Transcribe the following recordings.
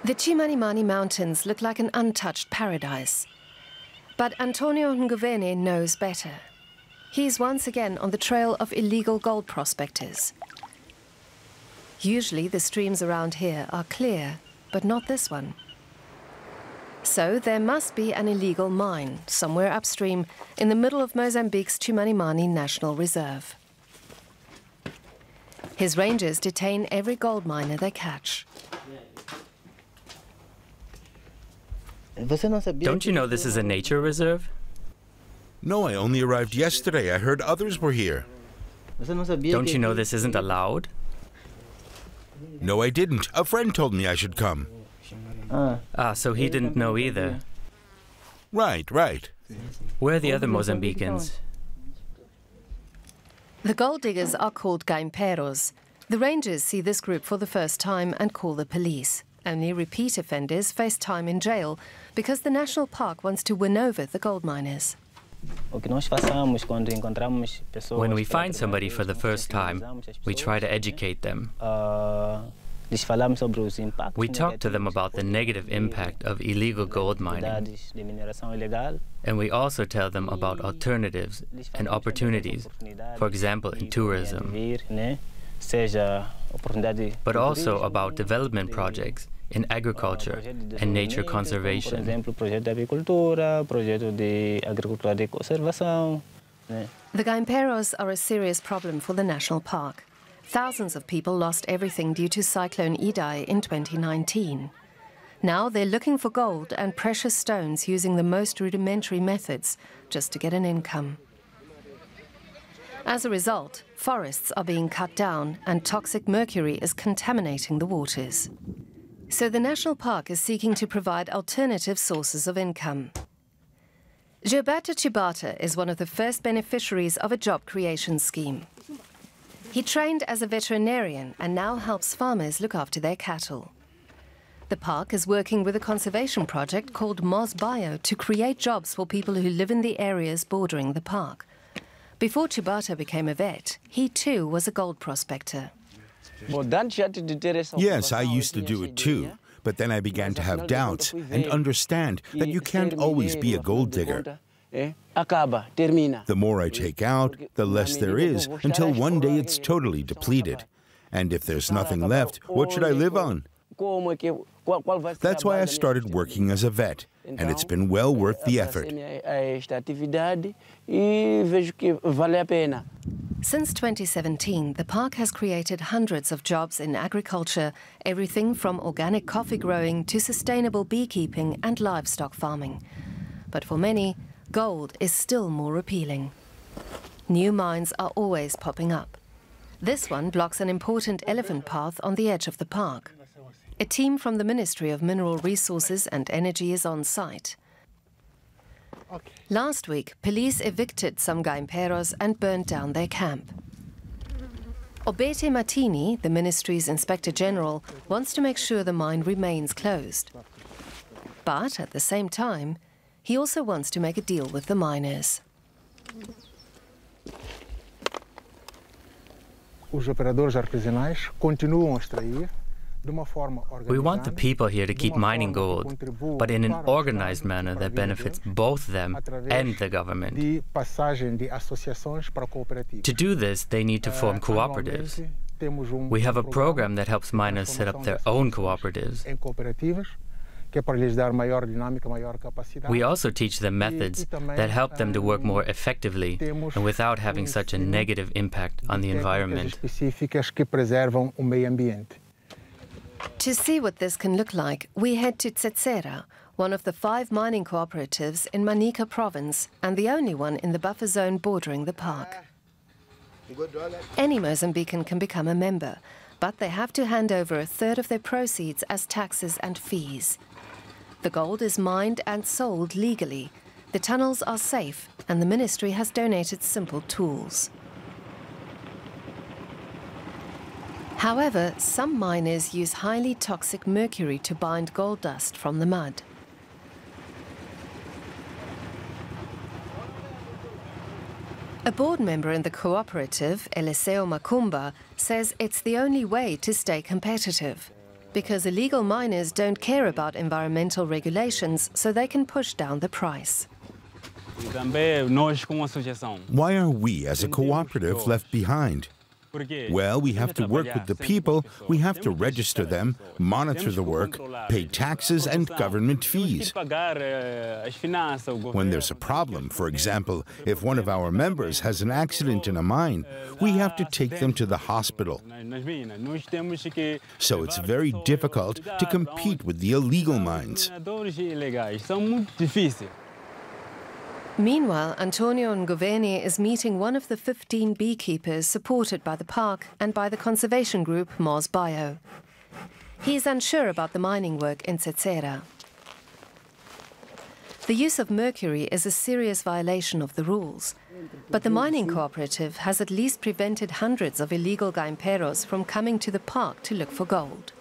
The Chimanimani Mountains look like an untouched paradise. But Antonio Nguvene knows better. He's once again on the trail of illegal gold prospectors. Usually the streams around here are clear, but not this one. So there must be an illegal mine somewhere upstream in the middle of Mozambique's Chimanimani National Reserve. His rangers detain every gold miner they catch. Don't you know this is a nature reserve? No, I only arrived yesterday. I heard others were here. Don't you know this isn't allowed? No, I didn't. A friend told me I should come. So he didn't know either. Right. Where are the other Mozambicans? The gold diggers are called gaimperos. The rangers see this group for the first time and call the police. Only repeat offenders face time in jail because the national park wants to win over the gold miners. When we find somebody for the first time, we try to educate them. We talk to them about the negative impact of illegal gold mining. And we also tell them about alternatives and opportunities, for example, in tourism. But also about development projects in agriculture and nature conservation. The gaimperos are a serious problem for the national park. Thousands of people lost everything due to Cyclone Idai in 2019. Now they're looking for gold and precious stones using the most rudimentary methods just to get an income. As a result, forests are being cut down and toxic mercury is contaminating the waters. So the national park is seeking to provide alternative sources of income. Gilberto Chibata is one of the first beneficiaries of a job creation scheme. He trained as a veterinarian and now helps farmers look after their cattle. The park is working with a conservation project called MozBio to create jobs for people who live in the areas bordering the park. Before Chibata became a vet, he too was a gold prospector. Yes, I used to do it too. But then I began to have doubts and understand that you can't always be a gold digger. The more I take out, the less there is, until one day it's totally depleted. And if there's nothing left, what should I live on? That's why I started working as a vet, and it's been well worth the effort. Since 2017, the park has created hundreds of jobs in agriculture, everything from organic coffee growing to sustainable beekeeping and livestock farming. But for many, gold is still more appealing. New mines are always popping up. This one blocks an important elephant path on the edge of the park. A team from the Ministry of Mineral Resources and Energy is on site. Last week, police evicted some gaimperos and burned down their camp. Obete Martini, the ministry's Inspector General, wants to make sure the mine remains closed. But at the same time, he also wants to make a deal with the miners. Os operadores artesanais continuam a extrair. We want the people here to keep mining gold, but in an organized manner that benefits both them and the government. To do this, they need to form cooperatives. We have a program that helps miners set up their own cooperatives. We also teach them methods that help them to work more effectively and without having such a negative impact on the environment. To see what this can look like, we head to Tsetsera, one of the 5 mining cooperatives in Manica province and the only one in the buffer zone bordering the park. Any Mozambican can become a member, but they have to hand over a third of their proceeds as taxes and fees. The gold is mined and sold legally. The tunnels are safe, and the ministry has donated simple tools. However, some miners use highly toxic mercury to bind gold dust from the mud. A board member in the cooperative, Eliseo Makumba, says it's the only way to stay competitive. because illegal miners don't care about environmental regulations, so they can push down the price. Why are we, as a cooperative, left behind? Well, we have to work with the people, we have to register them, monitor the work, pay taxes and government fees. When there's a problem, for example, if one of our members has an accident in a mine, we have to take them to the hospital. So it's very difficult to compete with the illegal mines. Meanwhile, Antonio Nguveni is meeting one of the 15 beekeepers supported by the park and by the conservation group Moz Bio. He is unsure about the mining work in Tsetsera. The use of mercury is a serious violation of the rules, but the mining cooperative has at least prevented hundreds of illegal gaimperos from coming to the park to look for gold.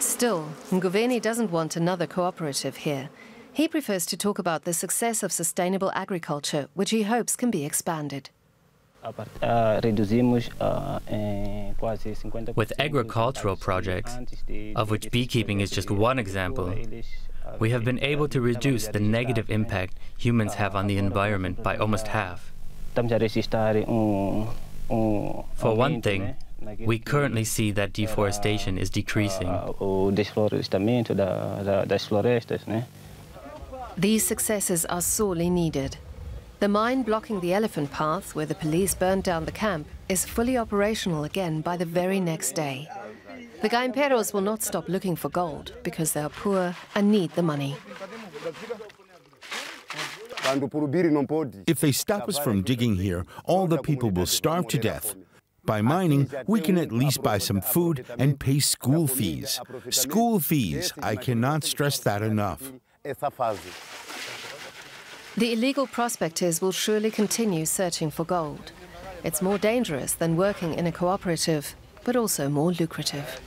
Still, Nguveni doesn't want another cooperative here. He prefers to talk about the success of sustainable agriculture, which he hopes can be expanded. With agricultural projects, of which beekeeping is just one example, we have been able to reduce the negative impact humans have on the environment by almost half. For one thing, we currently see that deforestation is decreasing. These successes are sorely needed. The mine blocking the elephant path, where the police burned down the camp, is fully operational again by the very next day. The gaimperos will not stop looking for gold because they are poor and need the money. If they stop us from digging here, all the people will starve to death. By mining, we can at least buy some food and pay school fees. School fees, I cannot stress that enough. The illegal prospectors will surely continue searching for gold. It's more dangerous than working in a cooperative, but also more lucrative.